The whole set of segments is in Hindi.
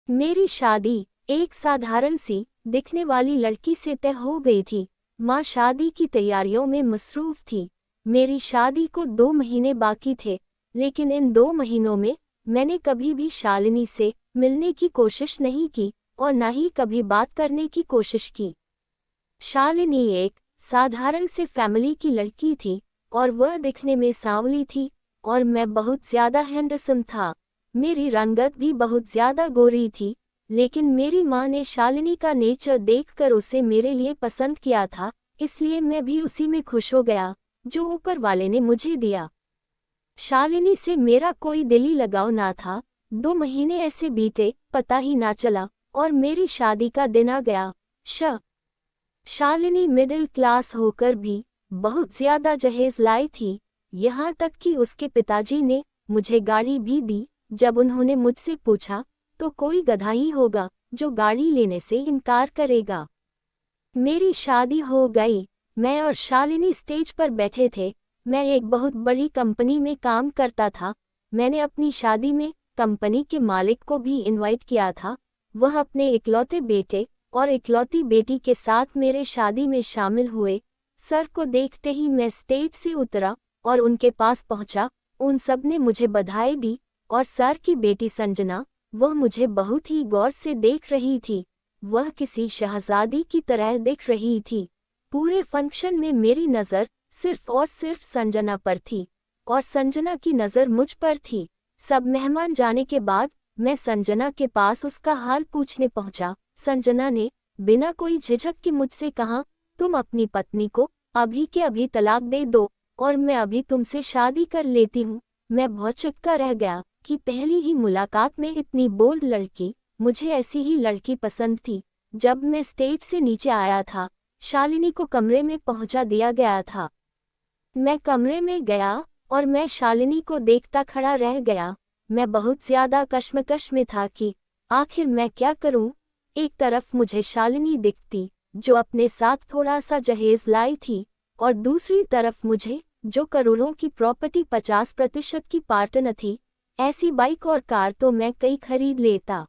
मेरी शादी एक साधारण सी दिखने वाली लड़की से तय हो गई थी। माँ शादी की तैयारियों में मसरूफ थी। मेरी शादी को 2 महीने बाकी थे, लेकिन इन 2 महीनों में मैंने कभी भी शालिनी से मिलने की कोशिश नहीं की और न ही कभी बात करने की कोशिश की। शालिनी एक साधारण से फैमिली की लड़की थी और वह दिखने में सांवली थी और मैं बहुत ज्यादा हैंडसम था। मेरी रंगत भी बहुत ज्यादा गोरी थी, लेकिन मेरी माँ ने शालिनी का नेचर देखकर उसे मेरे लिए पसंद किया था, इसलिए मैं भी उसी में खुश हो गया जो ऊपर वाले ने मुझे दिया। शालिनी से मेरा कोई दिली लगाव ना था। 2 महीने ऐसे बीते, पता ही ना चला और मेरी शादी का दिन आ गया। शालिनी मिडिल क्लास होकर भी बहुत ज्यादा जहेज लाई थी, यहाँ तक कि उसके पिताजी ने मुझे गाड़ी भी दी। जब उन्होंने मुझसे पूछा तो कोई गधा ही होगा जो गाड़ी लेने से इनकार करेगा। मेरी शादी हो गई। मैं और शालिनी स्टेज पर बैठे थे। मैं एक बहुत बड़ी कंपनी में काम करता था। मैंने अपनी शादी में कंपनी के मालिक को भी इनवाइट किया था। वह अपने इकलौते बेटे और इकलौती बेटी के साथ मेरे शादी में शामिल हुए। सर को देखते ही मैं स्टेज से उतरा और उनके पास पहुंचा। उन सब ने मुझे बधाई दी और सर की बेटी संजना, वह मुझे बहुत ही गौर से देख रही थी। वह किसी शहजादी की तरह दिख रही थी। पूरे फंक्शन में मेरी नज़र सिर्फ और सिर्फ संजना पर थी और संजना की नज़र मुझ पर थी। सब मेहमान जाने के बाद मैं संजना के पास उसका हाल पूछने पहुंचा। संजना ने बिना कोई झिझक के मुझसे कहा, तुम अपनी पत्नी को अभी के अभी तलाक दे दो और मैं अभी तुमसे शादी कर लेती हूँ। मैं बहुत चक्का रह गया कि पहली ही मुलाकात में इतनी बोल्ड लड़की, मुझे ऐसी ही लड़की पसंद थी। जब मैं स्टेज से नीचे आया था, शालिनी को कमरे में पहुंचा दिया गया था। मैं कमरे में गया और मैं शालिनी को देखता खड़ा रह गया। मैं बहुत ज्यादा कश्मकश में था कि आखिर मैं क्या करूं। एक तरफ मुझे शालिनी दिखती जो अपने साथ थोड़ा सा जहेज लाई थी, और दूसरी तरफ मुझे जो करोड़ों की प्रॉपर्टी 50% की पार्टनर थी। ऐसी बाइक और कार तो मैं कई खरीद लेता,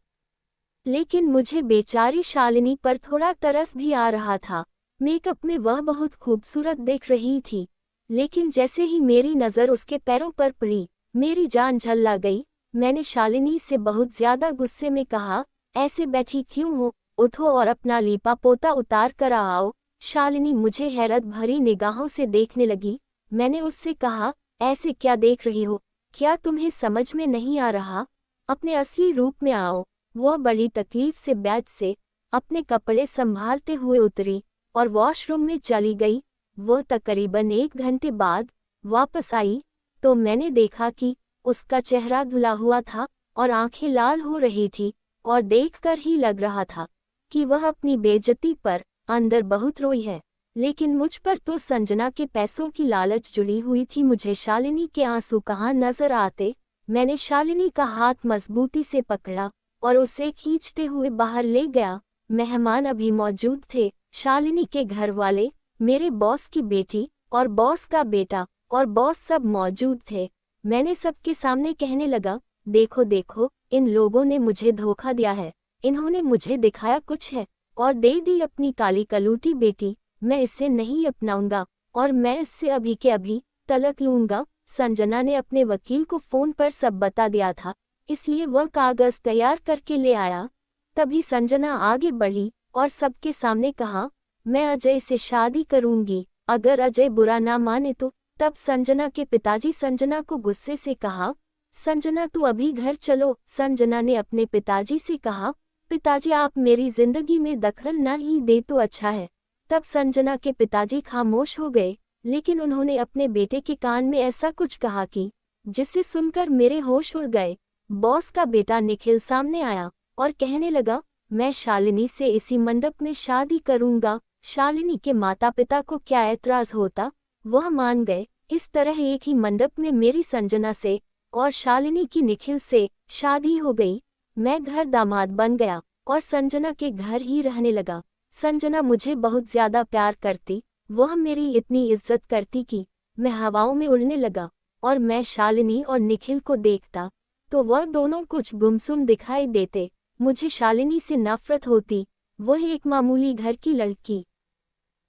लेकिन मुझे बेचारी शालिनी पर थोड़ा तरस भी आ रहा था। मेकअप में वह बहुत खूबसूरत दिख रही थी, लेकिन जैसे ही मेरी नज़र उसके पैरों पर पड़ी, मेरी जान झल्ला गई। मैंने शालिनी से बहुत ज्यादा गुस्से में कहा, ऐसे बैठी क्यों हो, उठो और अपना लीपा पोता उतार कर आओ। शालिनी मुझे हैरत भरी निगाहों से देखने लगी। मैंने उससे कहा, ऐसे क्या देख रही हो, क्या तुम्हें समझ में नहीं आ रहा, अपने असली रूप में आओ। वह बड़ी तकलीफ से बेड से अपने कपड़े संभालते हुए उतरी और वॉशरूम में चली गई। वह तकरीबन 1 घंटे बाद वापस आई तो मैंने देखा कि उसका चेहरा धुला हुआ था और आंखें लाल हो रही थी, और देखकर ही लग रहा था कि वह अपनी बेइज्जती पर अंदर बहुत रोई है। लेकिन मुझ पर तो संजना के पैसों की लालच जुड़ी हुई थी। मुझे शालिनी के आंसू कहाँ नजर आते। मैंने शालिनी का हाथ मजबूती से पकड़ा और उसे खींचते हुए बाहर ले गया। मेहमान अभी मौजूद थे, शालिनी के घर वाले, मेरे बॉस की बेटी और बॉस का बेटा और बॉस सब मौजूद थे। मैंने सबके सामने कहने लगा, देखो देखो, इन लोगों ने मुझे धोखा दिया है। इन्होंने मुझे दिखाया कुछ है और दे दी अपनी काली कलूटी बेटी। मैं इसे नहीं अपनाऊंगा और मैं इससे अभी के अभी तलाक लूंगा। संजना ने अपने वकील को फोन पर सब बता दिया था, इसलिए वह कागज तैयार करके ले आया। तभी संजना आगे बढ़ी और सबके सामने कहा, मैं अजय से शादी करूंगी, अगर अजय बुरा ना माने तो। तब संजना के पिताजी संजना को गुस्से से कहा, संजना तू अभी घर चलो। संजना ने अपने पिताजी से कहा, पिताजी आप मेरी जिंदगी में दखल ना ही दे तो अच्छा है। तब संजना के पिताजी खामोश हो गए, लेकिन उन्होंने अपने बेटे के कान में ऐसा कुछ कहा कि जिसे सुनकर मेरे होश उड़ गए। बॉस का बेटा निखिल सामने आया और कहने लगा, मैं शालिनी से इसी मंडप में शादी करूंगा। शालिनी के माता पिता को क्या एतराज होता, वह मान गए। इस तरह एक ही मंडप में मेरी संजना से और शालिनी की निखिल से शादी हो गई। मैं घर दामाद बन गया और संजना के घर ही रहने लगा। संजना मुझे बहुत ज्यादा प्यार करती, वह मेरी इतनी इज्जत करती कि मैं हवाओं में उड़ने लगा। और मैं शालिनी और निखिल को देखता तो वह दोनों कुछ गुमसुम दिखाई देते, मुझे शालिनी से नफरत होती, वह एक मामूली घर की लड़की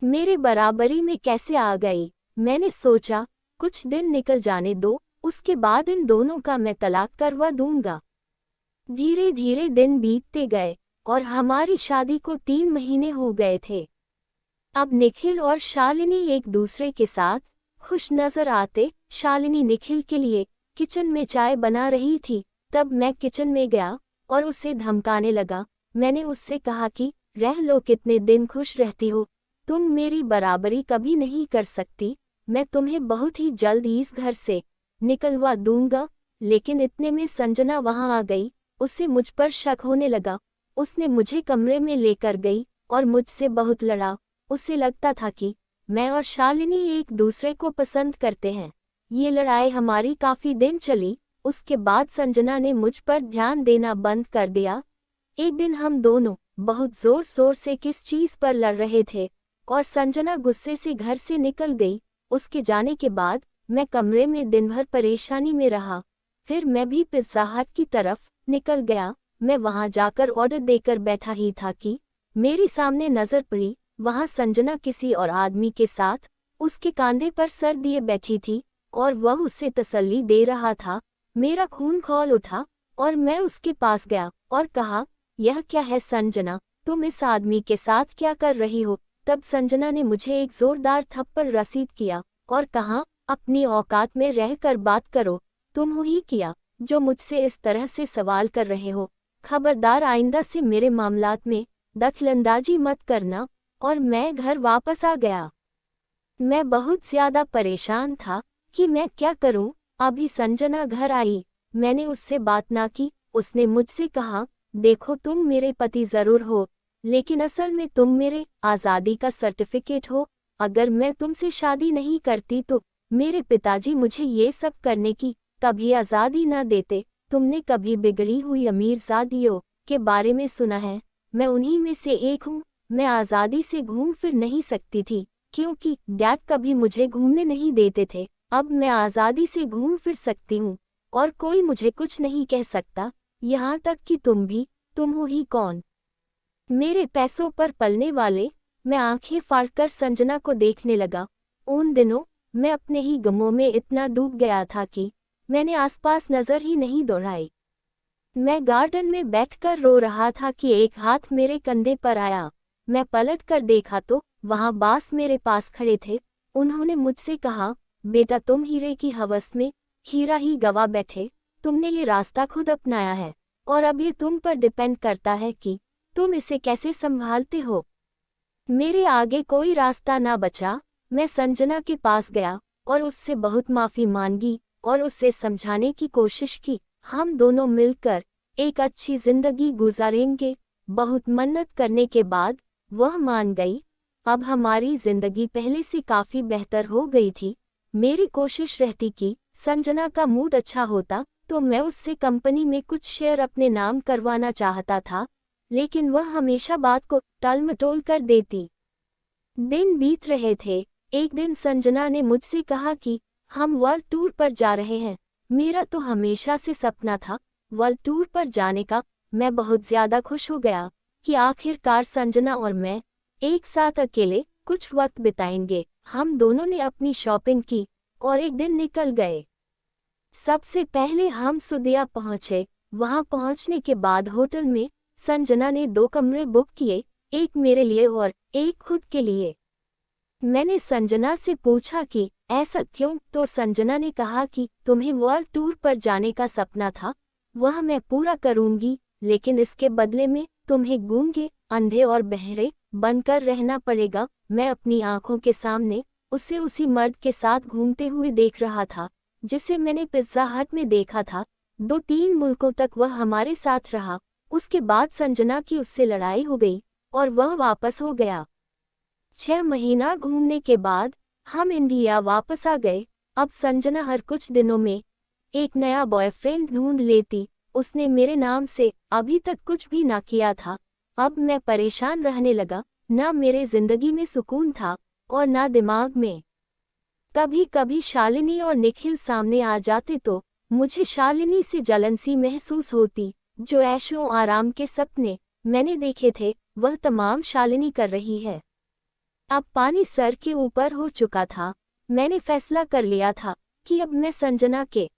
मेरे बराबरी में कैसे आ गई। मैंने सोचा कुछ दिन निकल जाने दो, उसके बाद इन दोनों का मैं तलाक करवा दूंगा। धीरे धीरे दिन बीतते गए और हमारी शादी को 3 महीने हो गए थे। अब निखिल और शालिनी एक दूसरे के साथ खुश नजर आते। शालिनी निखिल के लिए किचन में चाय बना रही थी, तब मैं किचन में गया और उसे धमकाने लगा। मैंने उससे कहा कि रह लो, कितने दिन खुश रहती हो, तुम मेरी बराबरी कभी नहीं कर सकती, मैं तुम्हें बहुत ही जल्द इस घर से निकलवा दूंगा। लेकिन इतने में संजना वहां आ गई। उसे मुझ पर शक होने लगा। उसने मुझे कमरे में लेकर गई और मुझसे बहुत लड़ा। उसे लगता था कि मैं और शालिनी एक दूसरे को पसंद करते हैं। ये लड़ाई हमारी काफी दिन चली। उसके बाद संजना ने मुझ पर ध्यान देना बंद कर दिया। एक दिन हम दोनों बहुत जोर शोर से किस चीज पर लड़ रहे थे और संजना गुस्से से घर से निकल गई। उसके जाने के बाद मैं कमरे में दिन भर परेशानी में रहा। फिर मैं भी पिज़्ज़ा हट की तरफ निकल गया। मैं वहां जाकर ऑर्डर देकर बैठा ही था कि मेरे सामने नजर पड़ी। वहां संजना किसी और आदमी के साथ उसके कंधे पर सर दिए बैठी थी और वह उसे तसल्ली दे रहा था। मेरा खून खौल उठा और मैं उसके पास गया और कहा, यह क्या है संजना, तुम इस आदमी के साथ क्या कर रही हो। तब संजना ने मुझे एक जोरदार थप्पड़ रसीद किया और कहा, अपनी औकात में रहकर बात करो, तुम हो ही किया जो मुझसे इस तरह से सवाल कर रहे हो। खबरदार, आइंदा से मेरे मामलात में दखलंदाजी मत करना। और मैं घर वापस आ गया। मैं बहुत ज्यादा परेशान था कि मैं क्या करूं। अभी संजना घर आई, मैंने उससे बात ना की। उसने मुझसे कहा, देखो तुम मेरे पति जरूर हो, लेकिन असल में तुम मेरे आज़ादी का सर्टिफिकेट हो। अगर मैं तुमसे शादी नहीं करती तो मेरे पिताजी मुझे ये सब करने की कभी आज़ादी न देते। तुमने कभी बिगड़ी हुई अमीरजादियों के बारे में सुना है? मैं उन्हीं में से एक हूँ। मैं आज़ादी से घूम फिर नहीं सकती थी क्योंकि डैड कभी मुझे घूमने नहीं देते थे। अब मैं आज़ादी से घूम फिर सकती हूँ और कोई मुझे कुछ नहीं कह सकता, यहाँ तक कि तुम भी। तुम हो ही कौन, मेरे पैसों पर पलने वाले। मैं आंखें फाड़कर संजना को देखने लगा। उन दिनों मैं अपने ही गमों में इतना डूब गया था कि मैंने आसपास नजर ही नहीं दौड़ाई। मैं गार्डन में बैठकर रो रहा था कि एक हाथ मेरे कंधे पर आया। मैं पलट कर देखा तो वहां बास मेरे पास खड़े थे। उन्होंने मुझसे कहा, बेटा तुम हीरे की हवस में हीरा ही गवा बैठे। तुमने ये रास्ता खुद अपनाया है और अब ये तुम पर डिपेंड करता है कि तुम इसे कैसे संभालते हो। मेरे आगे कोई रास्ता ना बचा। मैं संजना के पास गया और उससे बहुत माफी मांगी और उससे समझाने की कोशिश की। हम दोनों मिलकर एक अच्छी जिंदगी गुजारेंगे। बहुत मन्नत करने के बाद वह मान गई। अब हमारी जिंदगी पहले से काफी बेहतर हो गई थी। मेरी कोशिश रहती कि संजना का मूड अच्छा होता तो मैं उससे कंपनी में कुछ शेयर अपने नाम करवाना चाहता था, लेकिन वह हमेशा बात को टालमटोल कर देती। दिन बीत रहे थे। एक दिन संजना ने मुझसे कहा कि हम वर्ल्ड टूर पर जा रहे हैं। मेरा तो हमेशा से सपना था वर्ल्ड टूर पर जाने का। मैं बहुत ज्यादा खुश हो गया कि आखिरकार संजना और मैं एक साथ अकेले कुछ वक्त बिताएंगे। हम दोनों ने अपनी शॉपिंग की और एक दिन निकल गए। सबसे पहले हम सुदिया पहुंचे। वहां पहुंचने के बाद होटल में संजना ने 2 कमरे बुक किए, एक मेरे लिए और एक खुद के लिए। मैंने संजना से पूछा कि ऐसा क्यों, तो संजना ने कहा कि तुम्हें वर्ल्ड टूर पर जाने का सपना था, वह मैं पूरा करूंगी, लेकिन इसके बदले में तुम्हें गूंगे, अंधे और बहरे बनकर रहना पड़ेगा। मैं अपनी आंखों के सामने उसे उसी मर्द के साथ घूमते हुए देख रहा था जिसे मैंने पिज़्ज़ा हट में देखा था। 2-3 मुल्कों तक वह हमारे साथ रहा। उसके बाद संजना की उससे लड़ाई हो गई और वह वापस हो गया। 6 महीना घूमने के बाद हम इंडिया वापस आ गए। अब संजना हर कुछ दिनों में एक नया बॉयफ्रेंड ढूंढ लेती। उसने मेरे नाम से अभी तक कुछ भी ना किया था। अब मैं परेशान रहने लगा। ना मेरे जिंदगी में सुकून था और ना दिमाग में। कभी कभी शालिनी और निखिल सामने आ जाते तो मुझे शालिनी से जलन सी महसूस होती। जो ऐशो आराम के सपने मैंने देखे थे वह तमाम शालिनी कर रही है। अब पानी सर के ऊपर हो चुका था। मैंने फैसला कर लिया था कि अब मैं संजना के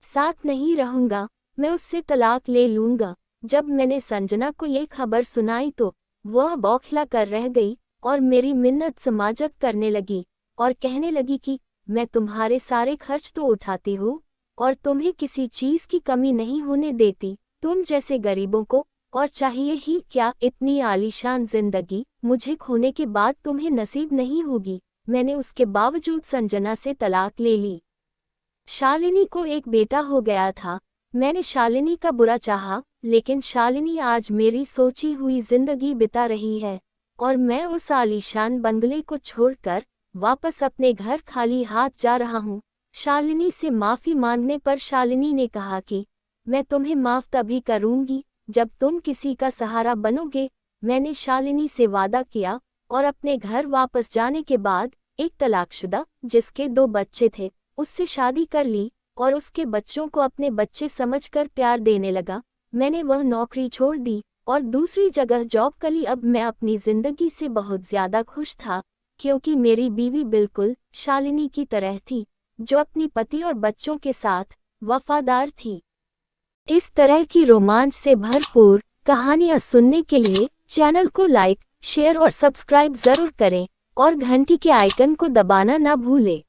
साथ नहीं रहूंगा, मैं उससे तलाक ले लूंगा। जब मैंने संजना को ये खबर सुनाई तो वह बौखला कर रह गई और मेरी मिन्नत समाजत करने लगी और कहने लगी कि मैं तुम्हारे सारे खर्च तो उठाती हूँ और तुम्हें किसी चीज की कमी नहीं होने देती, तुम जैसे गरीबों को और चाहिए ही क्या इतनी आलीशान जिंदगी मुझे खोने के बाद तुम्हें नसीब नहीं होगी। मैंने उसके बावजूद संजना से तलाक ले ली। शालिनी को एक बेटा हो गया था। मैंने शालिनी का बुरा चाहा, लेकिन शालिनी आज मेरी सोची हुई जिंदगी बिता रही है और मैं उस आलीशान बंगले को छोड़कर वापस अपने घर खाली हाथ जा रहा हूँ। शालिनी से माफी मांगने पर शालिनी ने कहा कि मैं तुम्हें माफ तभी करूंगी जब तुम किसी का सहारा बनोगे। मैंने शालिनी से वादा किया और अपने घर वापस जाने के बाद एक तलाकशुदा जिसके 2 बच्चे थे उससे शादी कर ली और उसके बच्चों को अपने बच्चे समझकर प्यार देने लगा। मैंने वह नौकरी छोड़ दी और दूसरी जगह जॉब कर ली। अब मैं अपनी जिंदगी से बहुत ज्यादा खुश था क्योंकि मेरी बीवी बिल्कुल शालिनी की तरह थी जो अपनी पति और बच्चों के साथ वफादार थी। इस तरह की रोमांच से भरपूर कहानियां सुनने के लिए चैनल को लाइक, शेयर और सब्सक्राइब जरूर करें और घंटी के आइकन को दबाना ना भूलें।